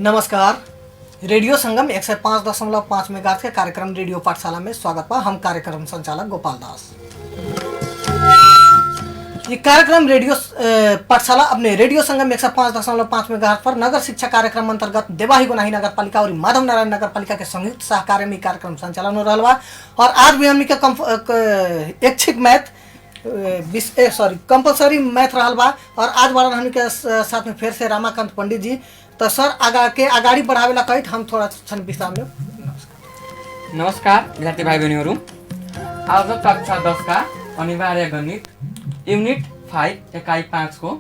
नमस्कार। रेडियो संगम 105.5 मेगाहर्ट्ज के कार्यक्रम रेडियो पाठशाला में स्वागत बा। हम कार्यक्रम संचालक गोपाल दास। ये कार्यक्रम रेडियो पाठशाला अपने रेडियो संगम 105.5 मेगाहर्ट्ज पर नगर शिक्षा कार्यक्रम अंतर्गत देवाही गोनाही नगर पालिका और माधव नारायण नगर पालिका के संयुक्त सहकार्य में कार्यक्रम संचालन हो रहा बा। और आज भी हमने के ऐच्छिक मैथ कंपलसरी मैथ रहा बा। और आज बार हमने के साथ में फिर से रामाकांत पंडित जी। तो सर आगाड़ी बढ़ावेला कहित हम थोड़ा क्षण विश्राम लें। नमस्कार विद्यार्थी भाई बहनीहरू। आज कक्षा 10 का अनिवार्य गणित युनिट 5 इकाइ 5 को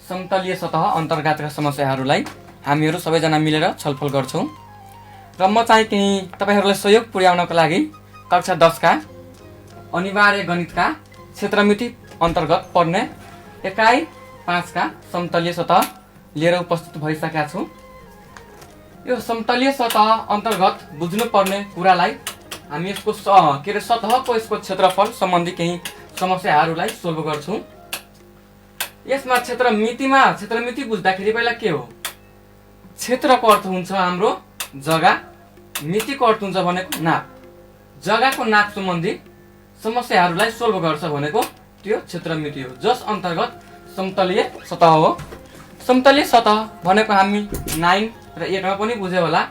समतलीय सतह अन्तर्गतका समस्याहरूलाई हामीहरू सबैजना मिलेर छलफल गर्छौं। र म चाहिँ केही तपाईहरुलाई सहयोग पुर्याउनको लागि कक्षा 10 का अनिवार्य गणितका क्षेत्रमिति अन्तर्गत पर्ने इकाइ 5 का समतलीय सतह लिएर उपस्थित भइसकेका छु। यो समतलीय सतह अन्तर्गत बुझ्नुपर्ने कुरालाई हामी यसको सतहको यसको क्षेत्रफल सम्बन्धी केही समस्याहरूलाई सोल्भ गर्छौं। यसमा क्षेत्रमिति बुझ्दाखेरि पहिला के हो? क्षेत्रको अर्थ हुन्छ हाम्रो जग्गा, मितिको अर्थ हुन्छ भनेको नाप। जग्गाको नाप सम्बन्धी समस्याहरूलाई सोल्भ गर्छ भनेको त्यो क्षेत्रमिति हो, जस अन्तर्गत समतलीय सतह हो। समतलीय सतह भनेको हामी 9 र 8 मा पनि बुझ्यो होला।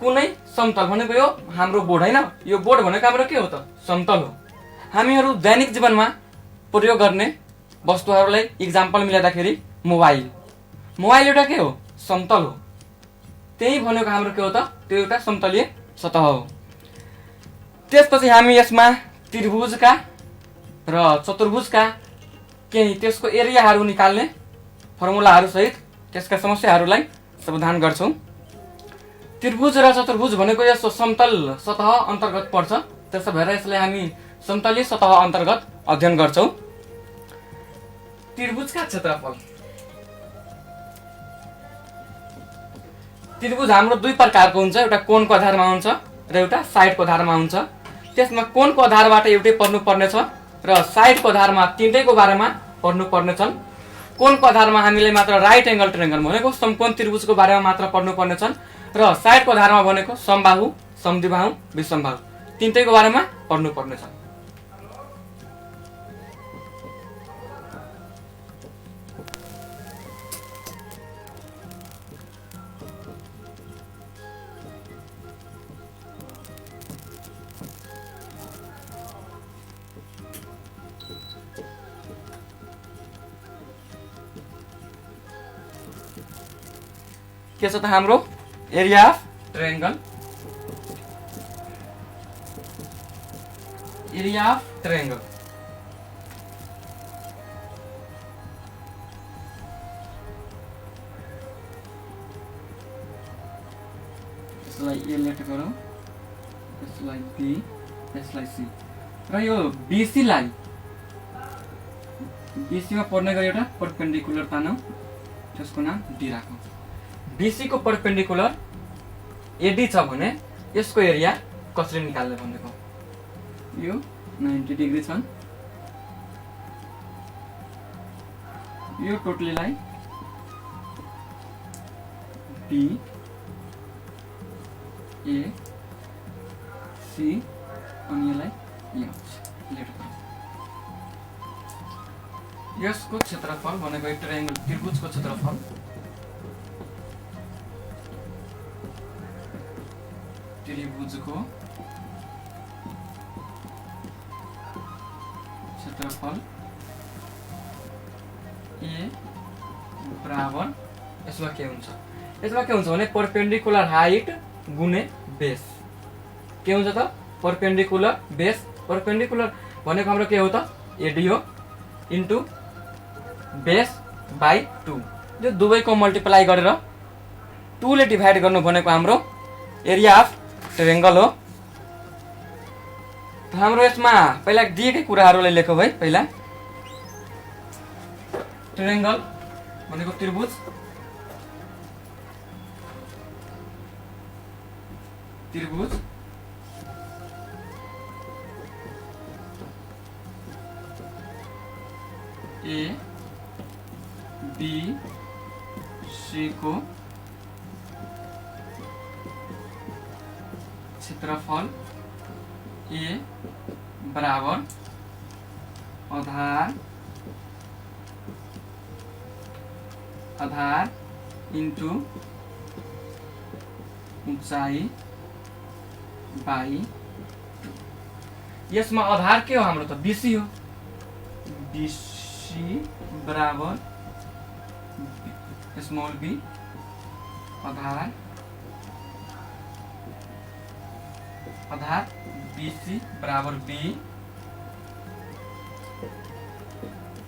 कुनै समतल भनेको यो हाम्रो बोर्ड हैन, यो बोर्ड भनेको हाम्रो के हो त? समतल हो। हामीहरू दैनिक जीवनमा प्रयोग गर्ने वस्तुहरूलाई एक्जाम्पल मिलाउँदाखेरि मोबाइल एउटा के हो? समतल हो। त्यही भनेको हाम्रो के हो त? त्यो एउटा समतलीय सतह हो। त्यसपछि हामी यसमा त्रिभुजका र चतुर्भुजका केही त्यसको एरियाहरू निकाल्ने फर्मुलाहरू सहित त्यसका समस्याहरूलाई समाधान गर्छौं। त्रिभुज र चतुर्भुज भनेको यस्तो समतल सतह अन्तर्गत पर्छ। त्यसो भएर यसलाई हामी समतलीय सतह अन्तर्गत अध्ययन गर्छौं। त्रिभुजका क्षेत्रफल। त्रिभुज हाम्रो दुई प्रकारको हुन्छ, एउटा कोणको आधारमा हुन्छ र एउटा साइडको आधारमा हुन्छ। त्यसमा कोणको आधारबाट एउटै पढ्नुपर्ने छ र साइडको आधारमा तीनटैको बारेमा पढ्नुपर्ने छन्। कोणको आधारमा हामीले मात्र राइट एंगल ट्रायंगल भनेको समकोण त्रिभुजको बारेमा मात्र पढ्नुपर्ने छन् र साइडको आधारमा भनेको समबाहु, समद्विबाहु, विषमबाहु तीनटैको बारेमा पढ्नुपर्ने छन्। के छ त हाम्रो area of triangle. Area of triangle यसलाई ए लेट गरौँ, यसलाई बी, यसलाई सी र यो बीसी लाई बीसी मा पर्ने गरी एउटा परपेन्डिकुलर तानौं, त्यसको नाम डी राखौं। बीसी को परपेंडिकुलर एडी छ भने यसको एरिया कसरी निकाल्ने भनेको यो 90 डिग्री छन्। यो टोटलीलाई बी ए सी अनि यसलाई लेट गरौँ। यसको क्षेत्रफल भनेको ट्रायंगल त्रिभुजको क्षेत्रफल त्रिभुजको क्षेत्रफल ए बराबर यसमा के हुन्छ भने परपेंडिकुलर हाइट गुणे बेस। के हुन्छ त? Perpendicular base. परपेंडिकुलर भनेको हाम्रो के हो त? एडी हो इन्टु बेस बाइ 2। यो दुवैको मल्टिप्लाई गरेर 2 ले डिभाइड गर्नु भनेको हाम्रो एरिया अफ ट्रायंगल हो। हाम्रो यसमा पहिला दिएकै कुराहरूलाई लेखौँ है। पहिला ट्रायंगल भनेको त्रिभुज, ए बी सी को क्षेत्रफल ए बराबर आधार इन्टु उचाइ बाई। यसमा आधार के हो हाम्रो त बीसी हो, बीसी बराबर स्मॉल बी आधार बीसी बराबर बी,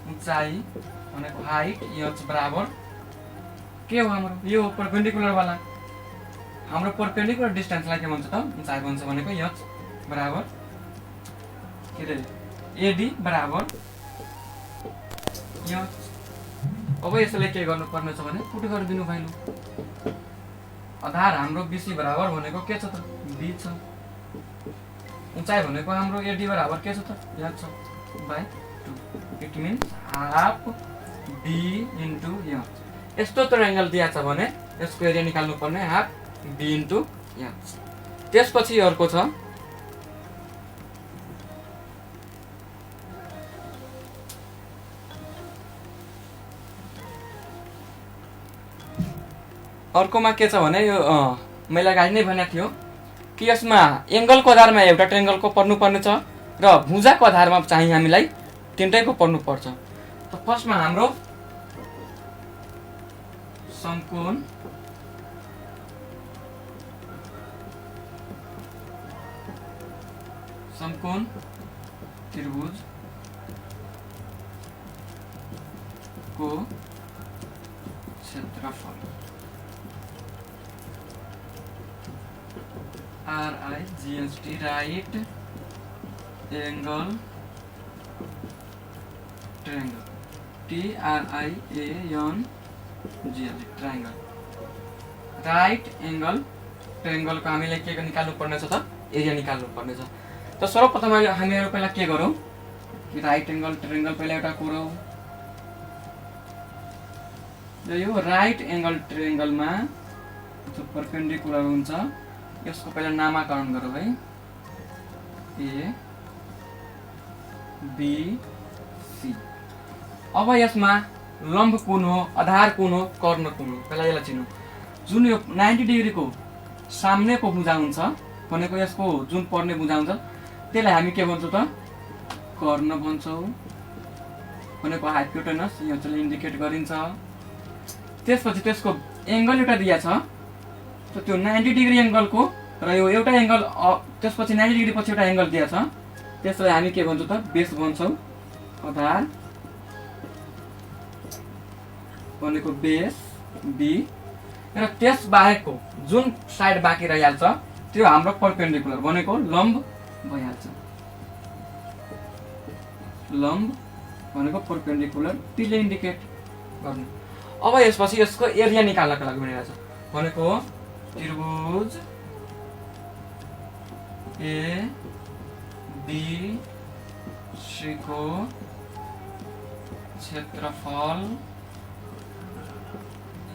ऊंचाई भनेको हाइट एच बराबर के हो हाम्रो यो परपेंडिकुलर वाला, हाम्रो परपेंडिकुलर डिस्टेंसलाई के भन्छ त ऊंचाई भन्छ भनेको एच बराबर के रे एडी बराबर एच। अब यसले के गर्नु पर्ने छ भने पुट गरिदिनु भइलु। आधार हाम्रो बीसी बराबर भनेको के छ त बी छ, ऊंचाई भनेको हाम्रो एडी बराबर के छ त एच छ by 2। It means half B into H. यस्तो ट्रायंगल दिया छ भने यसको एरिया निकाल्नु पर्ने हाफ बी इन्टु एच। त्यसपछि अर्को छ अर्कोमा के छ भने यो मैले अगाडि नै भनेको थियो कि यसमा एंगलको आधारमा एउटा ट्रायंगलको पढ्नु पर्ने छ र भुजाको आधारमा चाहिँ हामीलाई तीनटैको पढ्नु पर्छ। त फर्स्टमा हाम्रो समकोण त्रिभुज को क्षेत्रफल RIGHT right angle triangle TRIANGL triangle right angle triangle को हामीले के निकाल्नु पर्ने छ त एरिया निकाल्नु पर्ने छ। त सर्वप्रथम हामीहरु पहिला के गरौँ कि राइट एंगल ट्रायंगल पहिला एउटा गरौँ। यो राइट एंगल ट्रायंगलमा जो परपेंडिकुलर हुन्छ यसको पहिला नामकरण गरौँ है, ए बी सी। अब यसमा लम्ब कुन हो, आधार कुन हो, कर्ण कुन हो पहिला यसलाई चिनौँ। जुन यो 90 डिग्री को सामनेको भुजा हुन्छ भनेको यसको जुन पर्ने भुजा हुन्छ त्यसलाई हामी के भन्छौँ त कर्ण भन्छौँ भनेको हाइपोटेनस यसले इन्डिकेट गरिन्छ। त्यसपछि त्यसको एंगल एउटा दिया छ त त्यो 90 डिग्री एंगल को र यो एउटा एंगल त्यसपछि 90 डिग्री पछि एउटा एंगल दिया छ त्यसलाई हामी के भन्छौँ त बेस भन्छौँ। आधार भनेको बेस बी र त्यस बाहेकको जुन साइड बाँकी रहिहाल्छ त्यो हाम्रो परपेंडिकुलर भनेको लम्ब भइहाल्छ। लम्ब भनेको परपेंडिकुलर पीले इन्डिकेट गर्नु। अब यसपछि यसको एरिया निकाल्नका लागि भनिरहेछ भनेको त्रिभुज ए बी सी को क्षेत्रफल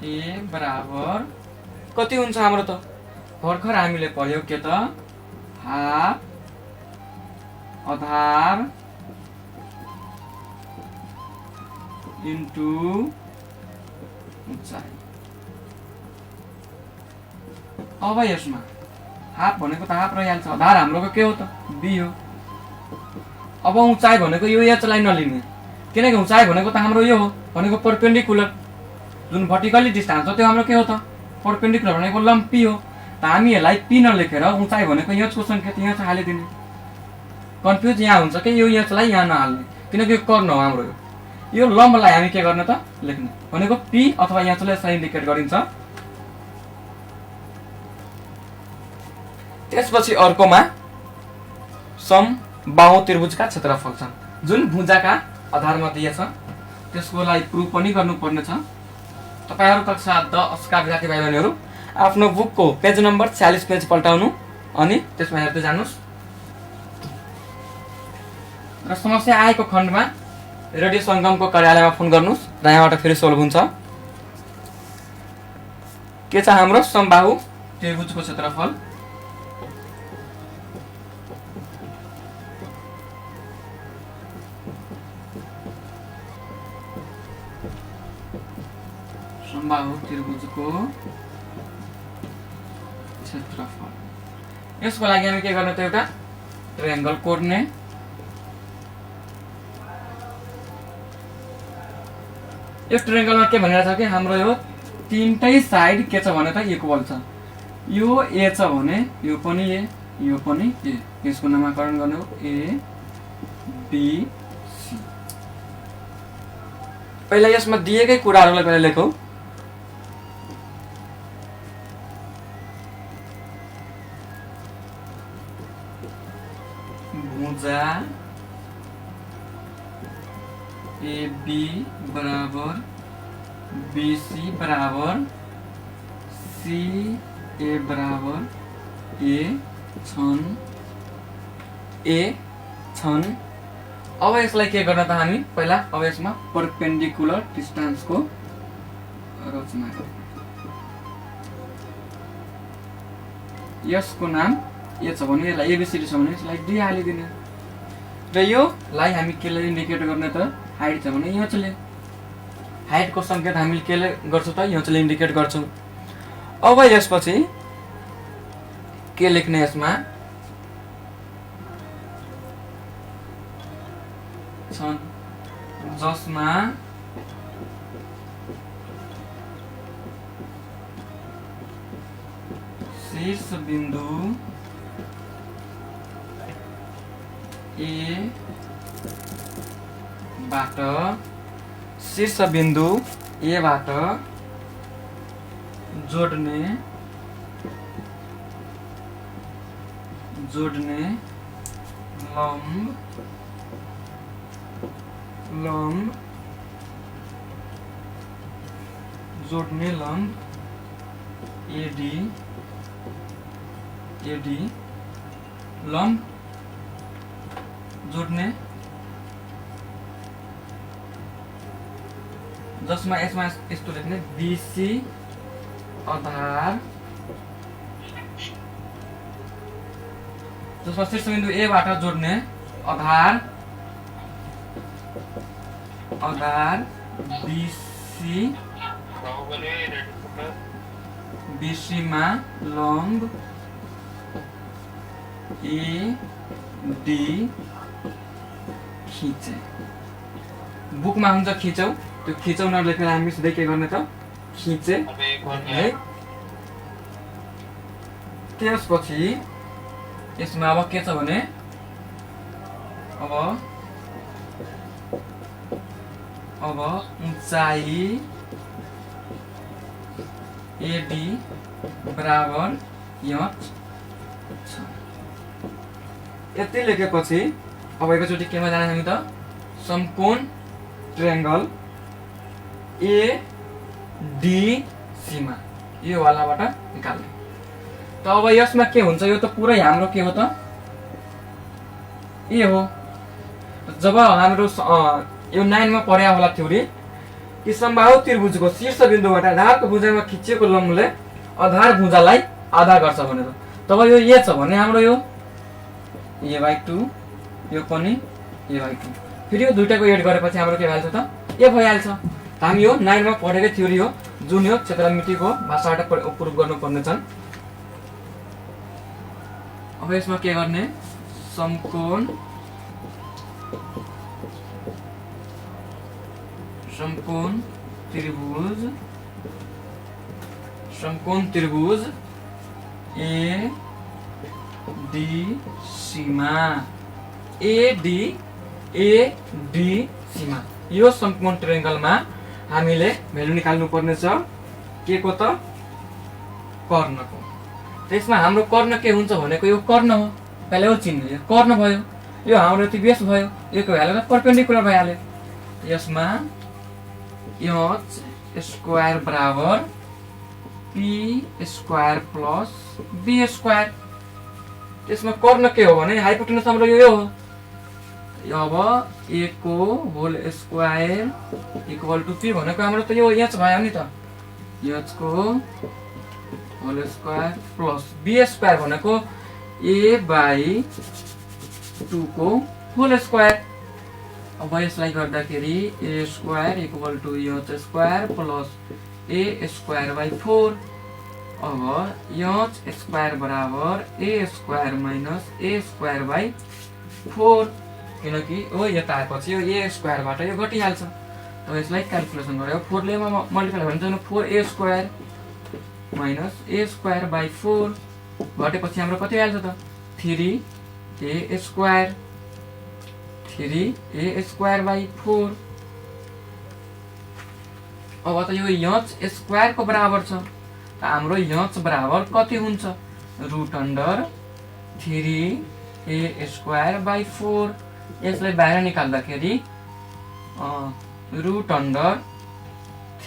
ए बराबर कति हुन्छ हाम्रो त भर्खर हामीले पढ्यौ के त हाफ आधार इन्टु उचाइ। अब यसमा हाफ भनेको त हाफ रहिहाल्छ, आधार हाम्रो के हो त बी हो। अब उचाइ भनेको यो एचलाई नलिने किनकि उचाइ भनेको त हाम्रो यो हो भनेको परपेंडिकुलर जुन भर्टिकली डिस्टेंस हो त्यो हाम्रो के हो त परपेंडिकुलर भनेको लम्ब पी हो। त हामी यसलाई पी नलेखेर उचाइ भनेको एचको संकेत यहाँ चाहिँ हालिदिने। कन्फ्युज यहाँ हुन्छ कि यो एचलाई यहाँ नहाल्ने किनकि यो कर्ण हो हाम्रो यो लम्बलाई हामी के गर्ने त लेख्ने भनेको पी अथवा एचले यसलाई इन्डिकेट गरिन्छ। त्यसपछि अर्कोमा समबाहु त्रिभुजका क्षेत्रफल छन् जुन भुजाका आधारमा दिएछ त्यसको लागि प्रुफ पनि गर्नुपर्ने छ। तपाईहरु कक्षा 10 का विद्यार्थी भाइ बहिनीहरु आफ्नो बुकको पेज नम्बर 46 पेज पल्टाउनु अनि त्यसमा हेर्दै जानुस् र समस्या आएको खण्डमा रेडियो संगमको कार्यालयमा फोन गर्नुस् र यहाँबाट फेरि सोल्भ हुन्छ। के छ हाम्रो समबाहु त्रिभुजको क्षेत्रफल समबाहु त्रिभुजको क्षेत्रफल। यसको लागि हामी के गर्ने त एउटा ट्रायंगल कोर्ने। यो ट्रायंगलमा के भनेर छ कि हाम्रो यो तीनटै साइड के छ भने त इक्वल छ। यो ए छ भने यो पनि ए, यो पनि ए। यसको नामकरण गर्ने हो ए बी सी। पहिला यसमा दिएकै कुराहरुलाई पहिला लेखौं। भुजा AB बराबर BC बराबर CA बराबर A छन्। अब यसलाई के गर्न त हामी पहिला अब यसमा परपेन्डिकुलर डिस्टेन्सको रचना गरौँ। यसको नाम ए छ भने यसलाई एबीसीडी छ भने यसलाई डी हालिदिने र यो लाई हामी केले इन्डिकेट गर्ने त हाइट छ भने यहाँले हाइटको संकेत हामीले केले गर्छौं त यहाँले इन्डिकेट गर्छौं। अब यसपछि के लेख्ने यसमा छन् जसमा शीर्ष बिन्दु ए बाट जोड्ने लंब एडी लंब जोड्ने जसमा यसमा यस्तो लेख्ने बीसी आधार जसमा शीर्ष बिन्दु ए बाट जोड्ने आधार बीसी मा लंब ए डी खिचे। बुकमा हुन्छ खिचौ, त्यो खिचौ नलेखेर हामी सिधै के गर्ने त खिचे है। त्यसपछि यसमा अब के छ भने अब उँचाइ एडी बराबर यहाँ छ। यति लेखेपछि अब एकचोटि केमा जाने हामी त समकोण ट्रायंगल एडीसी मा यो वालाबाट निकाल्ने। त अब यसमा के हुन्छ यो त पुरै हाम्रो के हो त ए हो। जब हाम्रो यो 9 मा पढ्या होला थ्योरी कि समबाहु त्रिभुजको शीर्ष बिन्दुबाट आधारको भुजामा खिचिएको लम्बले आधार भुजालाई आधा गर्छ भनेर। तब यो ए छ भने हाम्रो यो a/2 यो पनि a/2 फेरि यो दुईटाको एड गरेपछि हाम्रो के भइहाल्छ त ए भइहाल्छ। हामी यो 9 मा पढेकै थ्योरी हो जुन यो क्षेत्रमितिको भाषाबाट प्रुफ गर्नुपर्ने छन्। अब यसमा के गर्ने समकोण त्रिभुज एडीसी मा यो समकोण ट्रायंगलमा हामीले भ्यालु निकाल्नु पर्ने छ के को त कर्णको। त्यसमा हाम्रो कर्ण के हुन्छ भनेको यो कर्ण हो। पहिला यो चिन्ह यो कर्ण भयो, यो हाम्रो यति बेस भयो, योको भ्यालु त परपेन्डिकुलर भइहाल्यो। यसमा एच स्क्वायर बराबर P square plus B square. त्यसमा कर्ण के हो भने हाइपोटेनस हाम्रो यो हो। अब a को whole square equal to p भनेको हाम्रो त यो h भयो नि त h को whole square plus b square भनेको a/2 को होल स्क्वायर। अब यसलाई गर्दाखेरि a square equal to h square plus A square by 4। अब एच स्क्वायर बराबर A square minus A square by 4, किनकि हो यता आएपछि यो ए स्क्वायरबाट यो घटिहाल्छ। अब यसलाई क्यालकुलेसन गऱ्यो 4 ले मल्टिप्लाई भने 4a square minus A square by 4 घटेपछि हाम्रो कति आइहाल्छ त 3a square, 3a square by 4। अब त यो एच स्क्वायर को बराबर छ, त हाम्रो एच बराबर कति हुन्छ root under 3a square by 4। यसलाई बाहिर निकाल्दाखेरि रुट अन्डर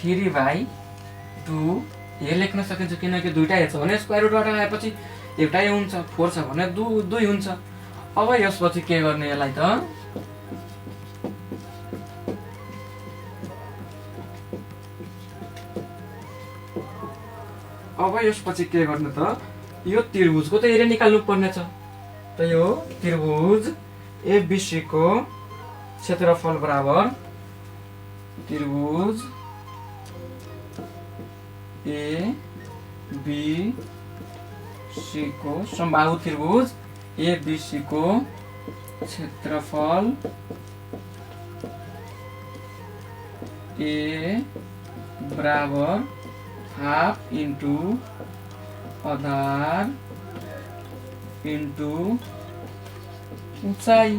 3/2 ये लेख्न सकिन्छ, किनकि दुईटा छ भने स्क्वायर रुटबाट आएपछि एउटै हुन्छ, 4 छ भने 2 हुन्छ। अब यसपछि के गर्ने यसलाई त अब यसपछि के गर्ने त यो त्रिभुजको त एरिया निकाल्नु पर्ने छ। त यो त्रिभुज एबीसी को क्षेत्रफल बराबर त्रिभुज ए बी सी को समबाहु त्रिभुज ए बी सी को क्षेत्रफल ए बराबर हाफ इंटू आधार इंटू ऊंचाई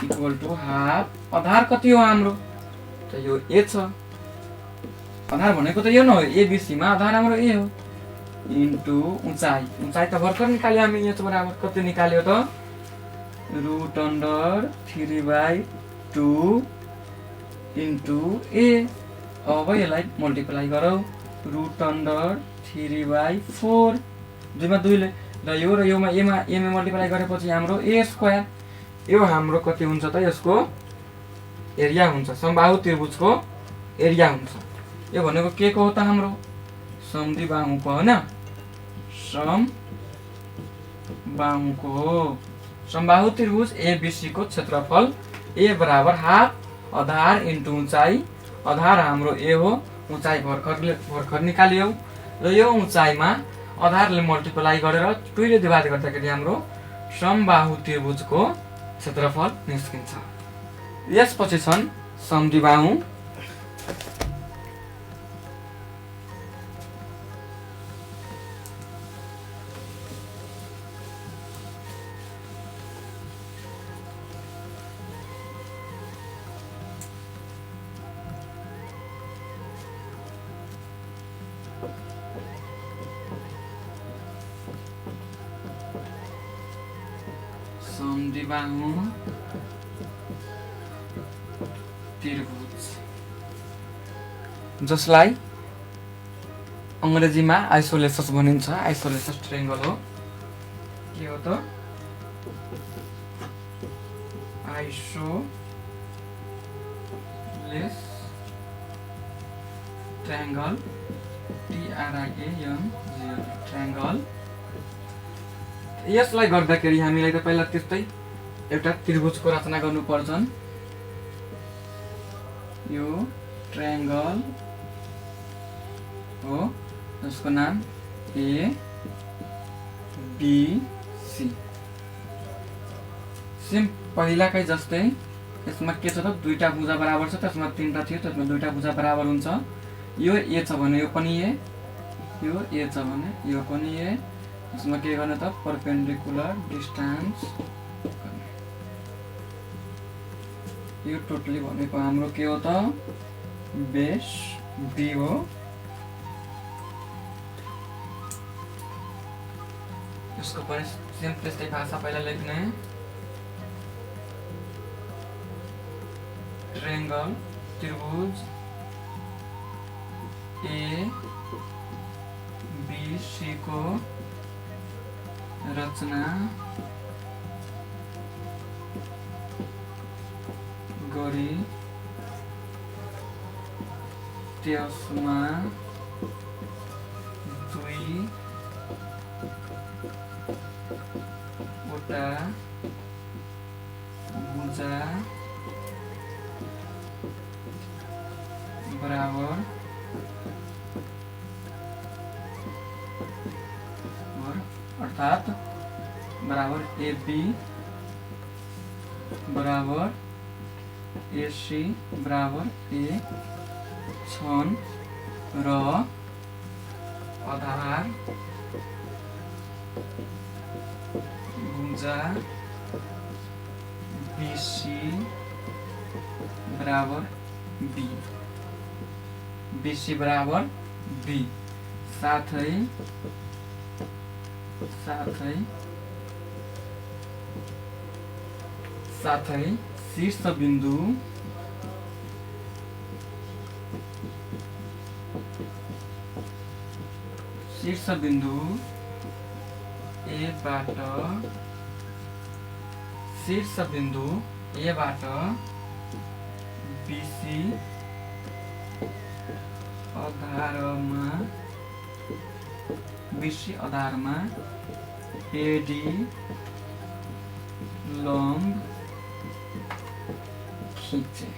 इक्वल टू हाफ। आधार कति हो हाम्रो त यो ए छ, आधार भनेको त यो न हो एबीसी मा आधार हाम्रो ए हो इन्टु ऊंचाई। ऊंचाई त भर्खर निकाल्यो हामी, एच बराबर कति निकाल्यो त रुट अन्डर 3/2 इन्टु ए। अब यसलाई मल्टिप्लाई गरौ रुट अन्डर 3/4 दुईमा दुईले र योमा एमा मल्टिप्लाई गरेपछि हाम्रो ए स्क्वायर। यो हाम्रो कति हुन्छ त यसको एरिया हुन्छ, समबाहु त्रिभुजको एरिया हुन्छ। यो भनेको के को हो त हाम्रो समद्विबाहुको हैन, समबाहुको हो। समबाहु त्रिभुज एबीसी को क्षेत्रफल ए बराबर हाफ आधार इन्टु ऊंचाई। आधार हाम्रो ए हो, ऊंचाई भर्खर निकालियो र यो ऊंचाईमा आधारले मल्टिप्लाई गरेर 2 ले डिभाइड गर्दाखेरि हाम्रो समबाहु त्रिभुजको क्षेत्रफल निस्किन्छ। यसपछि छन् समद्विबाहु। समद्विबाहु त्रिभुज जसलाई अंग्रेजीमा आइसोलेसस भनिन्छ। आइसोलेसस ट्रायंगल हो। के हो त आइसोलेस ट्रायंगल ट्रायंगल। यसलाई गर्दाखेरि हामीलाई त पहिला त्यस्तै एउटा त्रिभुजको रचना गर्नु पर्छन्। यो ट्रायंगल हो जसको नाम ए बी सी। सेम पहिलाकै जस्तै यसमा के छ त दुईटा भुजा बराबर छ, त्यसमा तीनटा थियो, त्यसमा दुईटा भुजा बराबर हुन्छ। यो ए छ भने यो पनि ए, यो ए छ भने यो पनि ए। यसमा के गर्ने त परपेंडिकुलर डिस्टेंस गर्ने। यो टोटली भनेको हाम्रो के हो त बेस बी हो। यसको पनि सेम त्यस्तै भाषा पहिला लेख्ने। ट्रायंगल त्रिभुज ए बी सी को रचना गरी त्यसमा दुईवटा भुजा बराबर अर्थात बराबर AB बराबर AC बराबर A छन् र आधार भुजा BC बराबर B BC बराबर B साथै शीर्ष बिन्दु A बाट BC आधारमा AD लम्ब खिचे।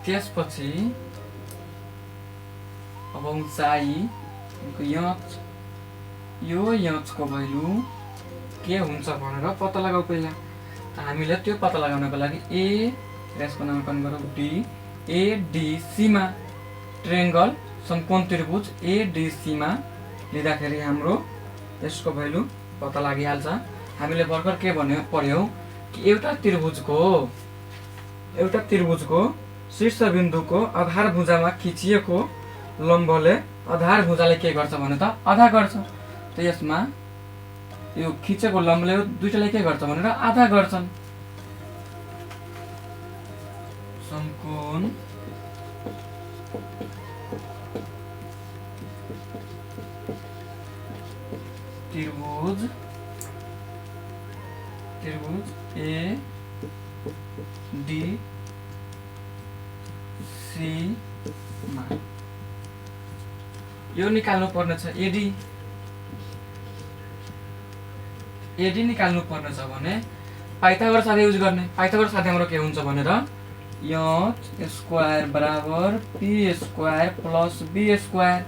त्यसपछि अब उचाइ यो यचको भ्यालु के हुन्छ भनेर पत्ता लगाऊ। पहिला हामीले त्यो पत्ता लगाउनको लागि ए यसको नामकरण गरौँ डी एडीसी मा ट्रायंगल समकोण त्रिभुज एडीसी मा लिँदाखेरि हाम्रो यसको भ्यालु पत्ता लागिहाल्छ। हामीले भर्खर के भन्यो पढ्यौ कि एउटा त्रिभुजको शीर्ष बिन्दुको आधार भुजामा खिचिएको लम्बले आधार भुजाले के गर्छ भने त आधा गर्छ। त यसमा यो खिचेको लम्बले दुईटाले के गर्छ भनेर आधा गर्छन्। समकोण त्रिभुज ए डी सी मा यो निकाल्नु पर्ने छ। एडी निकाल्नु पर्ने छ भने पाइथागोरस आधा युज गर्ने। पाइथागोरस आधा हाम्रो के हुन्छ भनेर एच स्क्वायर बराबर P square plus B square.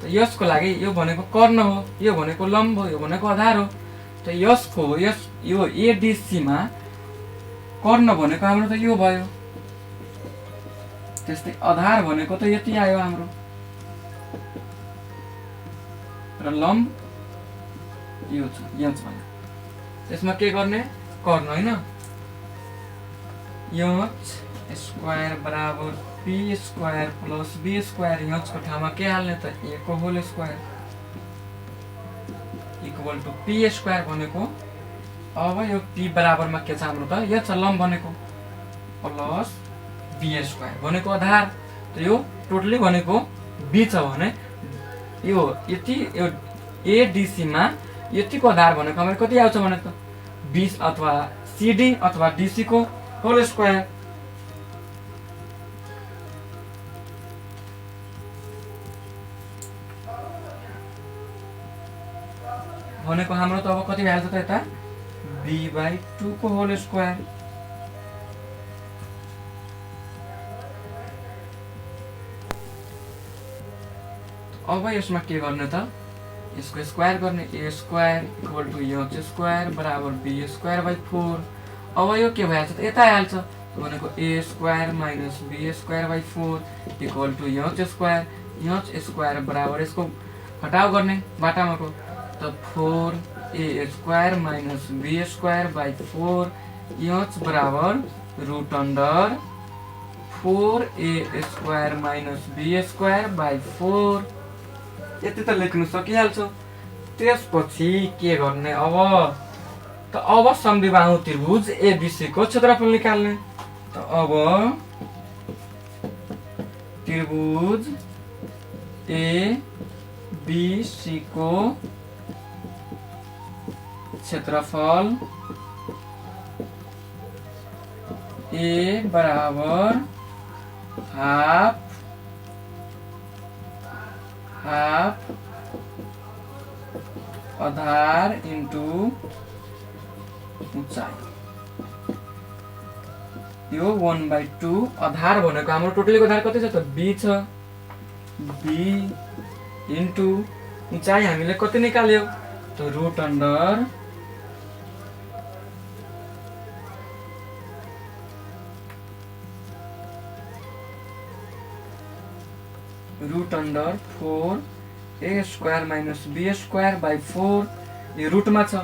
त यसको लागि यो भनेको कर्ण हो, यो भनेको लम्ब हो, यो भनेको आधार हो। त यो एडीसी मा कर्ण भनेको हाम्रो त यो भयो। त्यस्तै आधार भनेको त यति आयो हाम्रो र लम्ब यो छ यच भने। त्यसमा के गर्ने कर्ण हैन यच स्क्वायर बराबर P square plus B square. यचको ठाउँमा के हाल्ने त ए को whole square equal to P square भनेको। अब यो पी बराबरमा के छ हाम्रो त यच लम्ब भनेको प्लस बी स्क्वायर भनेको आधार। त यो टोटली भनेको बी छ भने यो यति यो एडीसी मा यतिको आधार भनेको हाम्रो कति आउँछ भने त 20 अथवा सीडी अथवा डीसी को होल स्क्वायर। भनेको हाम्रो त अब कति भइहाल्छ त यता b/2 को होल स्क्वायर। अब यसमा के गर्ने त यसको स्क्वायर गर्ने A square equal to H square बराबर बी स्क्वायर बाइ 4। अब यो के भइहाल्छ त यता आइहाल्छ भनेको A square minus B square by 4 equal to H square बराबर यसको घटाउ गर्ने बाटामाको त 4a square minus B square by 4 H बराबर root under 4a square minus B square by 4। यति त लेख्नु सकिहाल्छ। त्यसपछि के गर्ने अब त अब समद्विबाहु त्रिभुज एबीसी को क्षेत्रफल निकाल्ने। त अब त्रिभुज एबीसी को क्षेत्रफल ए बराबर हाफ आधार इन्टु ऊंचाई यो 1/2 आधार भनेको हाम्रो टोटलीको आधार कति छ त b छ b इन्टु उचाइ हामीले कति निकाल्यो त root under route under 4a² - b²/4 यो रुटमा छ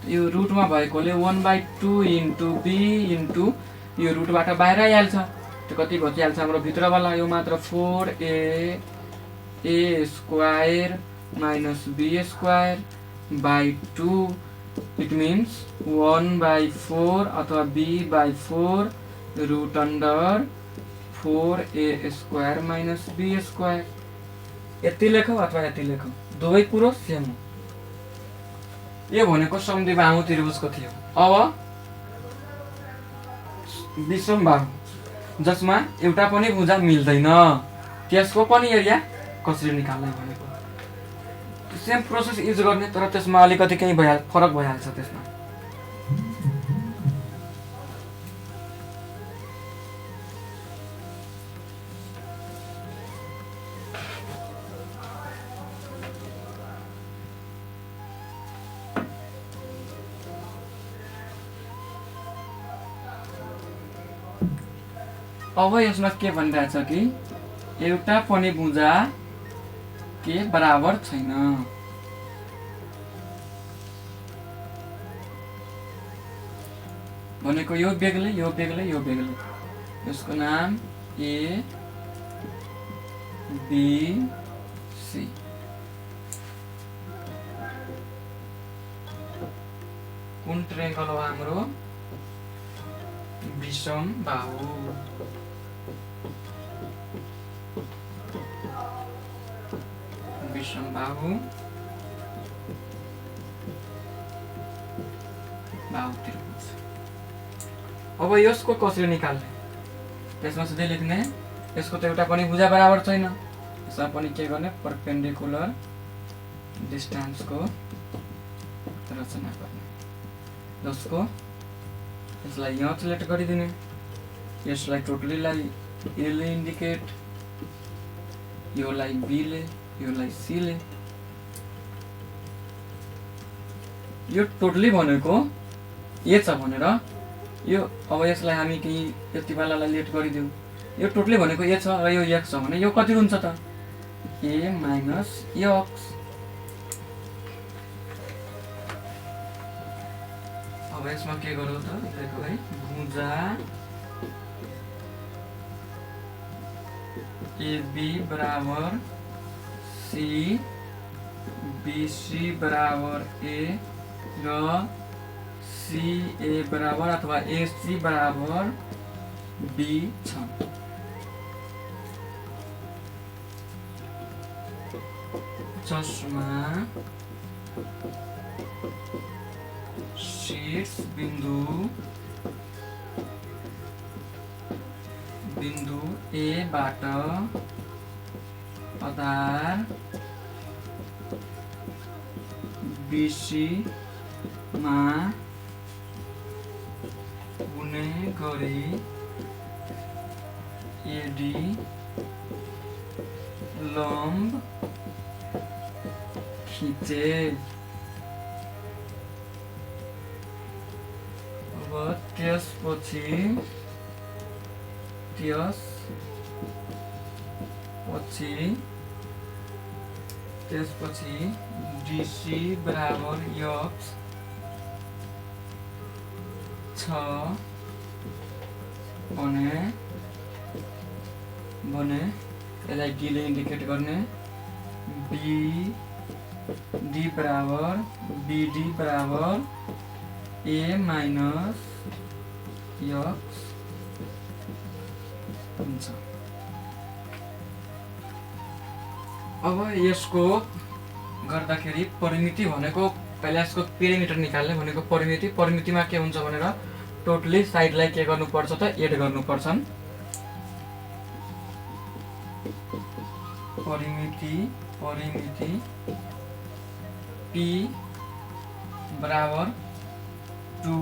यो रुटमा भएकोले 1/2 इन्टु b इन्टु यो रुटबाट बाहिर आइहाल्छ त्यो कति घटिहाल्छ हाम्रो भित्रवाला यो मात्र 4a² - b²/2 इट मिन्स 1/4 अथवा b/4 route under 4a² - b²। यति लेखौ अथवा यति लेखौ दुवै कुरो सेम हो। यो भनेको समद्विबाहु त्रिभुजको थियो। अब विषमबाहु जसमा एउटा पनि भुजा मिल्दैन त्यसको पनि एरिया कसरी निकाल्ने भनेको सेम प्रोसेस युज गर्ने तर त्यसमा अलिकति केही फरक भइहाल्छ त्यसमा। अब यसमा के भनिरहेछ कि एउटा पनि भुजा के बराबर छैन। भनेको यो बेग्लै यो बेग्लै यो बेग्लै यसको नाम ए बी सी। कुन ट्रायंगल हो हाम्रो विषमबाहु। विषमबाहु बाहु त्रिभुज। अब यसको कसरी निकाल्ने त्यसमा सिधै लेख्ने यसको त एउटा पनि भुजा बराबर छैन यसमा पनि के गर्ने परपेन्डिकुलर डिस्टेन्सको रचना गर्ने जसको यसलाई यहाँ सिलेक्ट गरिदिने यसलाई टोटलीलाई ए ले इन्डिकेट योलाई बी ले योलाई सी ले। यो टोटली भनेको ए छ भनेर यो अब यसलाई हामी केही यति बेलालाई लेट गरिदिउँ यो टोटली भनेको ए छ र यो एक्स छ भने यो कति हुन्छ त ए माइनस एक्स। अब यसमा के गरौँ त देखो है भुजा AB बराबर C BC बराबर A र CA बराबर अथवा AC बराबर B छ। जसमा शीर्ष बिंदु A बाट आधार BC मा हुने गरी AD लम्ब खिचे। अब त्यसपछि DC बराबर x छ भने यसलाई D ले इन्डिकेट गर्ने BD बराबर BD बराबर A माइनस x हुन्छ। अब यसको गर्दाखेरि परिमिति भनेको पहिला यसको पेरिमिटर निकाल्ने भनेको परिमितिमा के हुन्छ भनेर टोटली साइडलाई के गर्नुपर्छ त एड गर्नुपर्छन्। परिमिति P बराबर 2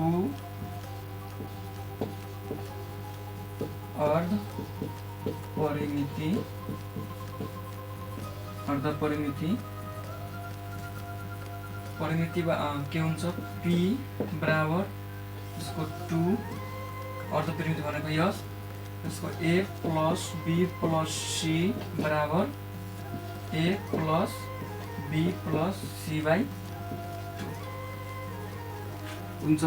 अर्ध परिमिति के हुन्छ p बराबर यसको 2 अर्ध परिमिति भनेको यस यसको a plus b plus c बराबर a plus b plus c by 2 हुन्छ।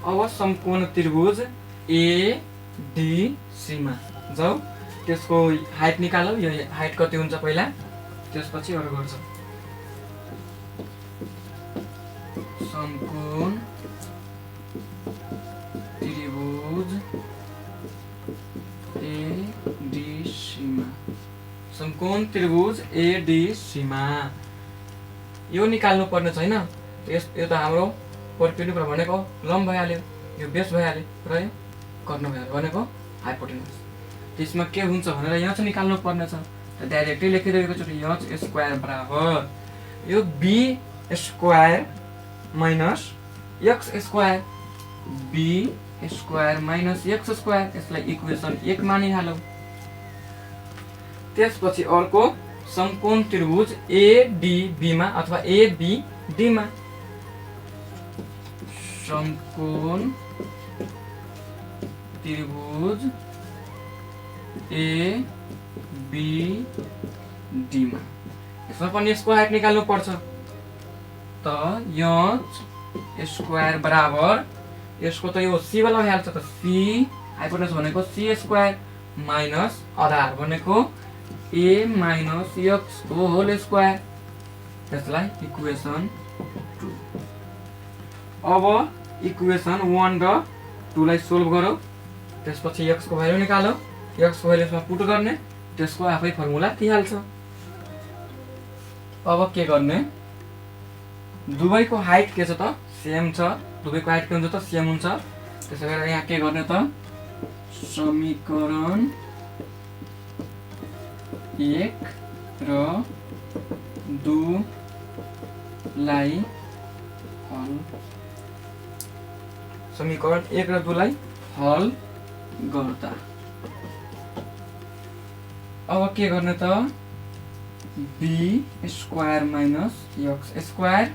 अब समकोण त्रिभुज ADC मा जाऊ, त्यसको हाइट निकालौ। यो हाइट कति हुन्छ पहिला, त्यसपछि अरु गर्छ। समकोण त्रिभुज ADC मा, समकोण त्रिभुज ADC मा यो निकाल्नु पर्ने छैन। यो त हाम्रो परपेन्डिकुलर भनेको लम्ब भइहाल्यो, यो बेस भइहाल्यो र यो कर्ण भइहाल्यो भनेको हाइपोटेन्युस। त्यसमा के हुन्छ भनेर यहाँ चाहिँ निकाल्नु पर्ने छ। त डाइरेक्टली लेखिरहेको छु h स्क्वायर बराबर यो b square minus x square, b square minus x square, यसलाई इक्वेसन 1 मानिहालौ। त्यसपछि अर्को समकोण त्रिभुज ADB मा अथवा ABD मा, समकोण त्रिभुज ABD मा यसमा पनि यसको हाइट निकाल्नु पर्छ। त h स्क्वायर बराबर यसको त यो c वाला भइहाल्छ। त c हाइपोटेन्युस भनेको c स्क्वायर माइनस आधार भनेको a माइनस x को होल स्क्वायर, त्यसलाई इक्वेसन 2। अब इक्वेसन 1 र 2 लाई सोल्भ गरौ। त्यसपछि x को भ्यालु निकालौ, x को भ्यालु यसमा पुट गर्ने, त्यसको आफै फर्मुला दिइहाल्छ। अब के गर्ने, दुवैको हाइट के छ त सेम छ, दुवैको हाइट के हुन्छ त सेम हुन्छ। त्यसैगरी यहाँ के गर्ने त, समीकरण 1 र 2 लाई हल, समीकरण 1 र 2 लाई हल गर्दा अब के गर्ने त, b square minus x square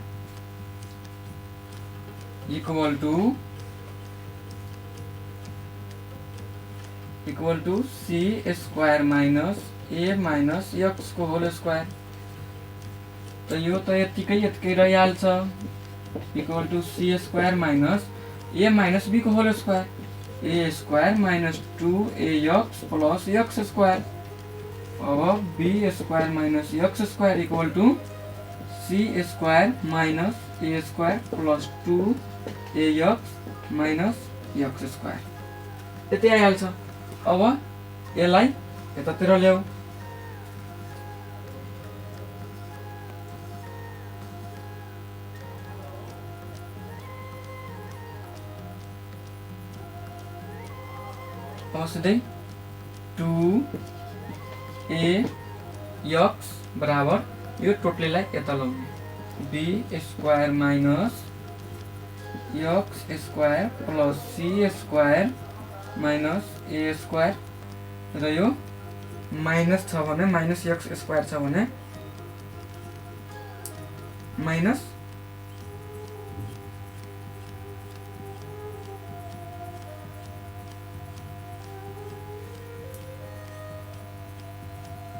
equal to c square minus a minus x को होल स्क्वायर। त यो त यतिकै रहिहाल्छ, equal to c square minus a minus b को whole square, a square minus 2ax plus x square. अब b square minus x square equal to c square minus a square plus 2ax minus x square, यति आइहाल्छ। अब यसलाई यतातिर ल्याऊ। सिधै 2ax बराबर यो टोटलीलाई यता लाउने, b square minus x square plus c square minus a square, र यो माइनस छ भने माइनस x स्क्वायर छ भने माइनस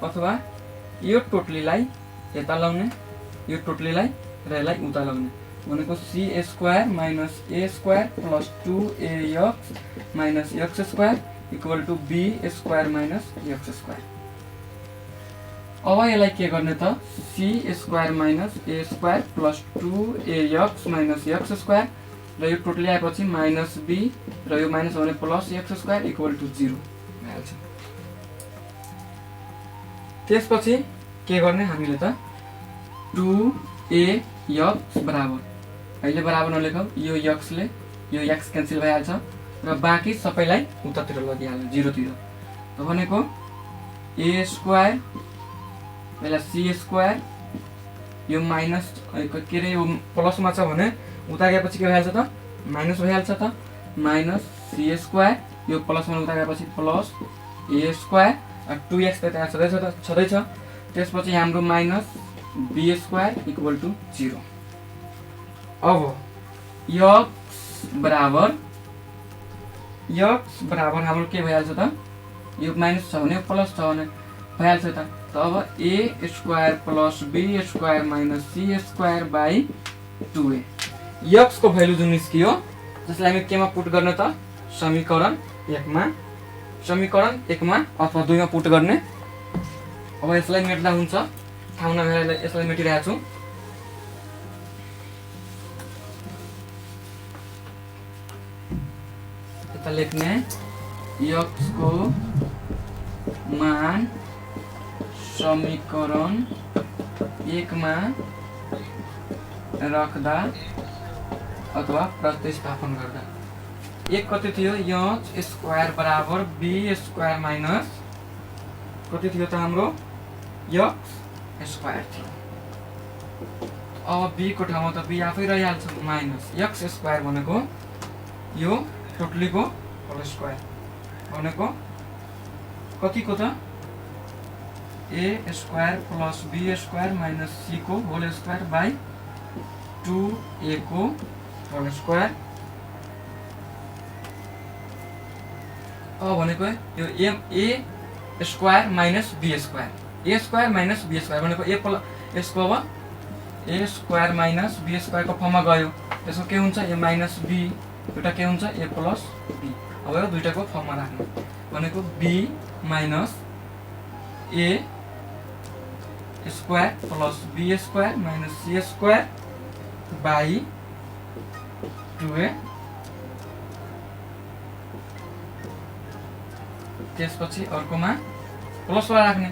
अथवा यो टोटलीलाई यता लाउने, यो टोटलीलाई र यसलाई उता लाउने भनेको c square minus a square plus 2ax minus x square equal to b square minus x square. अब यसलाई के गर्ने त, c square minus a square plus 2ax minus x square, र यो टोटली आएपछि माइनस b र यो माइनस भने plus x square equal to 0 भइहाल्छ। त्यसपछि के गर्ने हामीले त, 2ax बराबर, अहिले बराबर नलेखौ, यो x ले यो x क्यान्सल भइहाल्छ र बाँकी सबैलाई उतातिर लगिहाल्यो 0 तिर। त भनेको a स्क्वायर पहिला c स्क्वायर, यो माइनस के रे यो प्लसमा छ भने उता गएपछि के भइहाल्छ त माइनस भइहाल्छ त माइनस सी स्क्वायर यो प्लसमा उता गएपछि प्लस ए स्क्वायर 2x त त्यहाँ छँदैछ त्यसपछि हाम्रो minus B square equal to 0। अब x बराबर हाम्रो के भइहाल्छ त यो माइनस छ भने प्लस छ भने भइहाल्छ त अब A square plus B square minus C square by 2a x को भ्यालु जुन निस्कियो जसलाई हामी केमा पुट गर्ने त समीकरण 1 मा अथवा 2 मा पुट गर्ने। अब यसलाई मेट्दा हुन्छ ठाउँ नभएर यसलाई मेटिरहेको छु। यता लेख्ने x को मान समीकरण 1 मा राख्दा अथवा प्रतिस्थापन गर्दा एक कति थियो x स्क्वायर बराबर b स्क्वायर माइनस कति थियो त हाम्रो x स्क्वायर थियो। अब b को ठाउँमा त b आफै रहिहाल्छ माइनस x स्क्वायर भनेको यो टोटलीको होल स्क्वायर भनेको कतिको त a square plus b square minus c को होल स्क्वायर बाई 2a को होल स्क्वायर। अब भनेको यो a square minus b square भनेको a प्लस यसको अब a square minus b square को फर्ममा गयो त्यसको के हुन्छ a माइनस b एउटा के हुन्छ a प्लस b। अब यो दुईटाको फर्ममा राख्नु भनेको b minus a square plus b square minus c square by 2a त्यसपछि अर्कोमा प्लस वाला राख्ने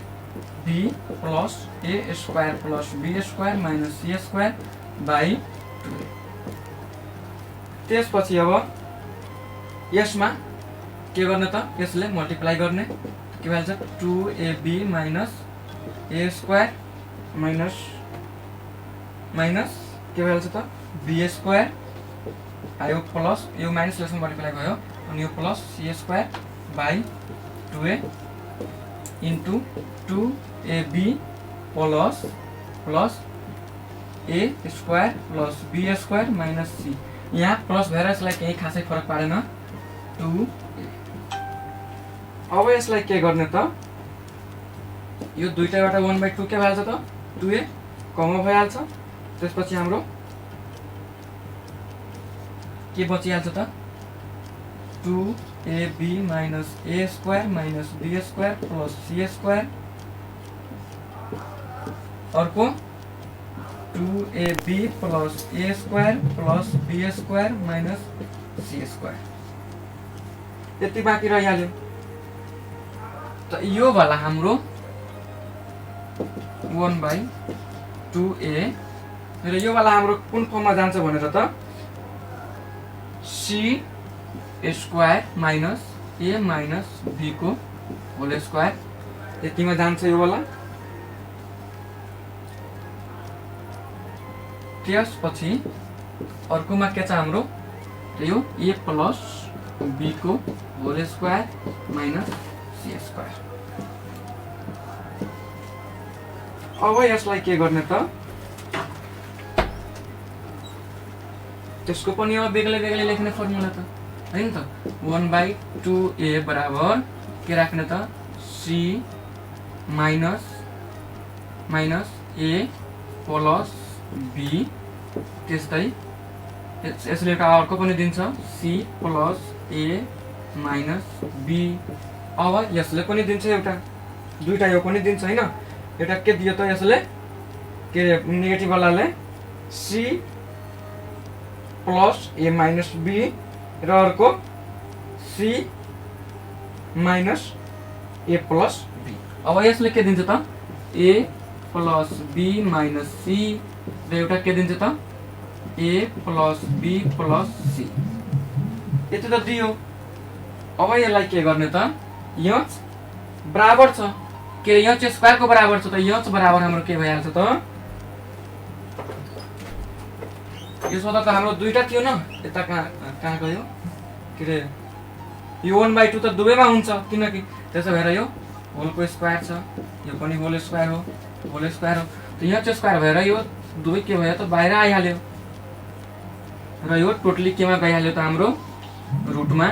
b plus a square plus b square minus c square by 2a। त्यसपछि अब यसमा के गर्ने त यसले मल्टिप्लाई गर्ने के भइहाल्छ 2ab minus a square minus के भइहाल्छ त b स्क्वायर यो प्लस यो माइनस यसमा मल्टिप्लाई भयो अनि यो plus c square by 2a into 2ab plus a square plus b square minus c यहाँ प्लस भएर यसलाई केही खासै फरक पारेन 2a। अब यसलाई के गर्ने त यो दुईटाबाट 1/2 के भइहाल्छ त 2a कम भइहाल्छ। त्यसपछि हाम्रो के बचिहाल्छ त 2ab minus a square minus b square plus c square अर्को 2ab plus a square plus b square minus c square यति बाँकी रहिहाल्यो। त यो वाला हाम्रो 1/2a र यो वाला हाम्रो कुन फर्ममा जान्छ भनेर त c square minus a minus b को होल स्क्वायर यतिमा जान्छ यो वाला। त्यसपछि अर्कोमा के छ हाम्रो यो a प्लस b को whole square minus c square. अब यसलाई के गर्ने त त्यसको पनि अब बेग्लै लेख्ने फर्मुला त हैन त 1/2a बराबर के राख्ने त c minus a plus b त्यस्तै यसले एउटा अर्को पनि दिन्छ c plus a minus b। अब यसले पनि दिन्छ एउटा दुईटा यो पनि दिन्छ हैन एउटा के दियो त यसले के नेगेटिभ वालाले c plus a minus b र अर्को c minus a plus b। अब यसले के दिन्छ त a plus b minus c र एउटा के दिन्छ त a plus b plus c यति त दियो। अब यसलाई के गर्ने त h बराबर छ के h स्क्वायर को बराबर छ त h बराबर हाम्रो के भइहाल्छ त यसमा त हाम्रो दुईटा थियो न, यता कहाँ कहाँ गयो के अरे यो 1/2 त दुवैमा हुन्छ किनकि त्यसो भएर यो होलको स्क्वायर छ, यो पनि होल स्क्वायर हो, त यहाँ चाहिँ स्क्वायर भएर यो दुवै के भयो त बाहिर आइहाल्यो र यो टोटली केमा गइहाल्यो त हाम्रो रुटमा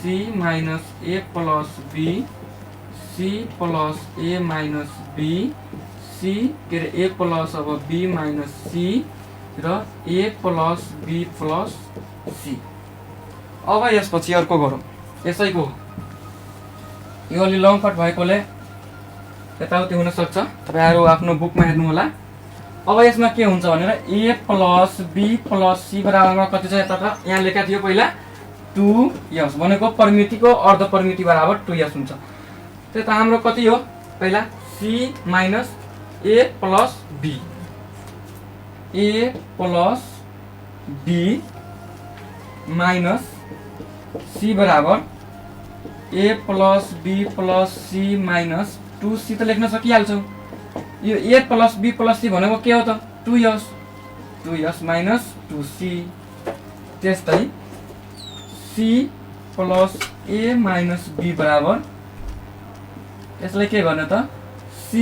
c minus a plus b, c plus a minus b, c के अरे a प्लस अब b माइनस c र a plus b plus c। अब यसपछि अर्को गरौँ, यसैको यो अलि लङ कट भएकोले यताउति हुन सक्छ, तपाईहरु आफ्नो बुकमा हेर्नु होला। अब यसमा के हुन्छ भनेर a plus b plus c बराबरमा कति छ यता त यहाँ लेखा थियो पहिला 2s भनेको परिमितिको अर्ध परिमिति बराबर 2s हुन्छ। त्यो त हाम्रो कति हो पहिला c minus a plus b, a plus b minus c बराबर a plus b plus c minus 2c त लेख्न सकिहाल्छौँ। यो a plus b plus c भनेको के हो त 2s माइनस 2c। त्यस्तै c plus a minus b बराबर यसलाई के गर्ने त c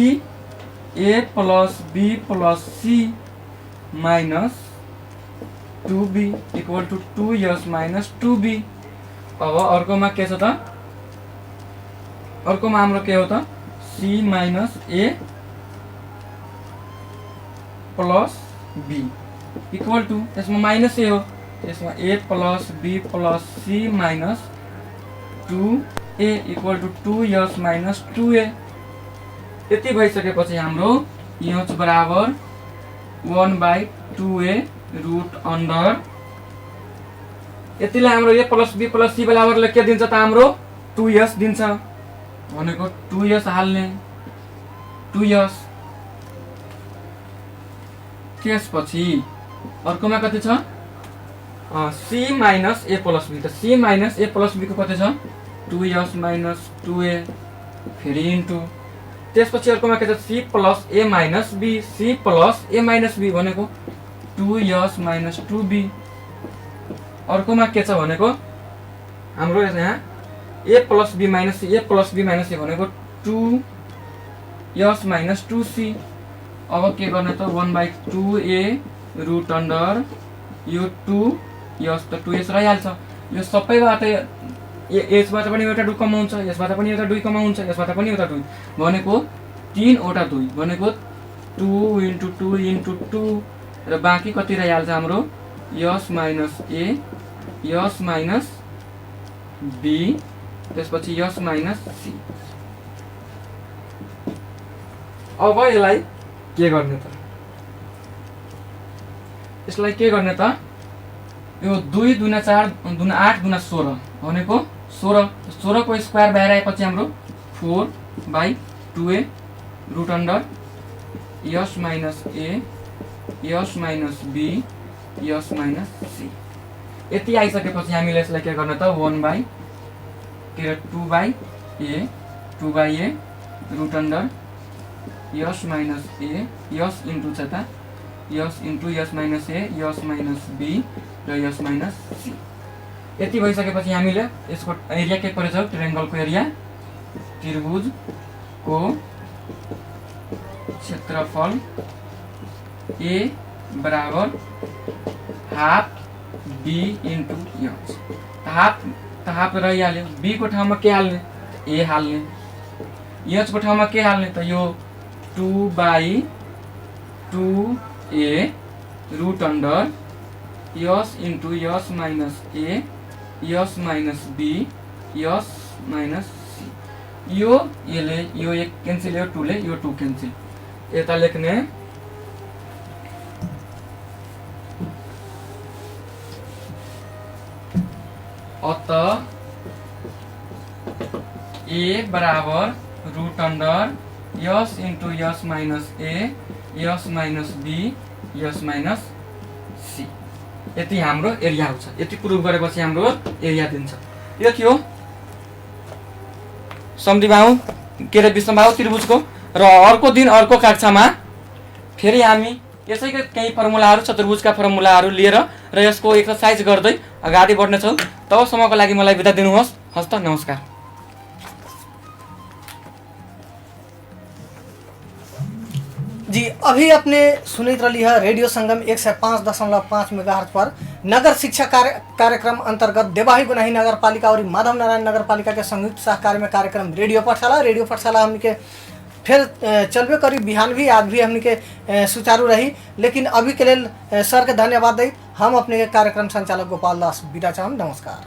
a plus b plus c minus 2b equal to 2s minus 2b। अब अर्कोमा के छ त, अर्कोमा हाम्रो के हो त c minus a plus b equal to यसमा माइनस a हो, यसमा a plus b plus c minus 2a equal to 2s minus 2a। यति भइसकेपछि हाम्रो h बराबर 1/2a रुट अन्डर यतिले हाम्रो a plus b plus c बराबरले के दिन्छ त हाम्रो 2s दिन्छ भनेको 2s हाल्ने 2s। त्यसपछि अर्कोमा कति छ c minus a plus b, त c minus a plus b को कति छ 2s माइनस 2a फेरि इन्टु त्यसपछि अर्कोमा के छ c plus a minus b, c plus a minus b भनेको 2s माइनस 2b। अर्कोमा के छ भनेको हाम्रो यहाँ a plus b minus c, a plus b minus c भनेको 2s माइनस 2c। अब के गर्ने त 1/2a रुट अन्डर यो 2s त 2s रहिहाल्छ, यो सबैबाट यसबाट पनि एउटा 2 कमाउँछ, यसबाट पनि एउटा 2 कमाउँछ, यसबाट पनि एउटा 2 भनेको 3 वटा 2 भनेको 2 इन्टु 2 इन्टु 2 र बाँकी कति रहिहाल्छ हाम्रो s minus a, s minus b, त्यसपछि s माइनस c। अब यसलाई के गर्ने त, यसलाई के गर्ने त यो 2 दुना 4 दुना 8 दुना 16 भनेको 16 को स्क्वायर बाहिर आएपछि हाम्रो 4/2a root under s minus a, s minus b, s minus c। यति आइसकेपछि हामीले यसलाई के गर्ने त 2/a root under s minus a, s into छ त s into s minus a, s minus b र s माइनस c। यति भइसकेपछि हामीले यसको एरिया के परेछौँ ट्रायंगलको एरिया, त्रिभुजको क्षेत्रफल a बराबर half b into s। Half रहिहाल्यो, b को ठाउँमा के हाल्ने a हाल्ने, s को ठाउँमा के हाल्ने त यो 2/2a root under s into s minus a, s minus b, s minus c। यो यसले यो एक क्यान्सल, यो 2 ले यो 2 क्यान्सल, यता लेख्ने अत a बराबर root under s into s minus a, s minus b, s minus c। यति हाम्रो एरिया हुन्छ। यति प्रुभ गरेपछि हाम्रो एरिया दिन्छ। यो के हो समद्विबाहु के रे विषमबाहु त्रिभुजको। र अर्को दिन अर्को कक्षामा फेरि हामी यसैको केही फर्मुलाहरू चतुर्भुजका फर्मुलाहरू लिएर र यसको एक्सर्साइज गर्दै अगाडि बढ्नेछौँ। तबसम्मको लागि मलाई बिदा दिनुहोस्। हस्त नमस्कार। जी, अभी आपने सुनित रही है रेडियो संगम 105.5 मेगाहर्ट्ज पर नगर शिक्षा कार्यक्रम अंतर्गत देवाही गुनाही नगर पालिका और माधव नारायण नगर पालिका के संयुक्त सहकार्य में कार्यक्रम रेडियो पाठशाला हमने के फिर चलबे करी। बिहान भी आज भी हमने के सुचारू रही, लेकिन अभी के लिए सर के धन्यवाद दी। हम अपने कार्यक्रम संचालक गोपाल दास विदा चाहम। नमस्कार।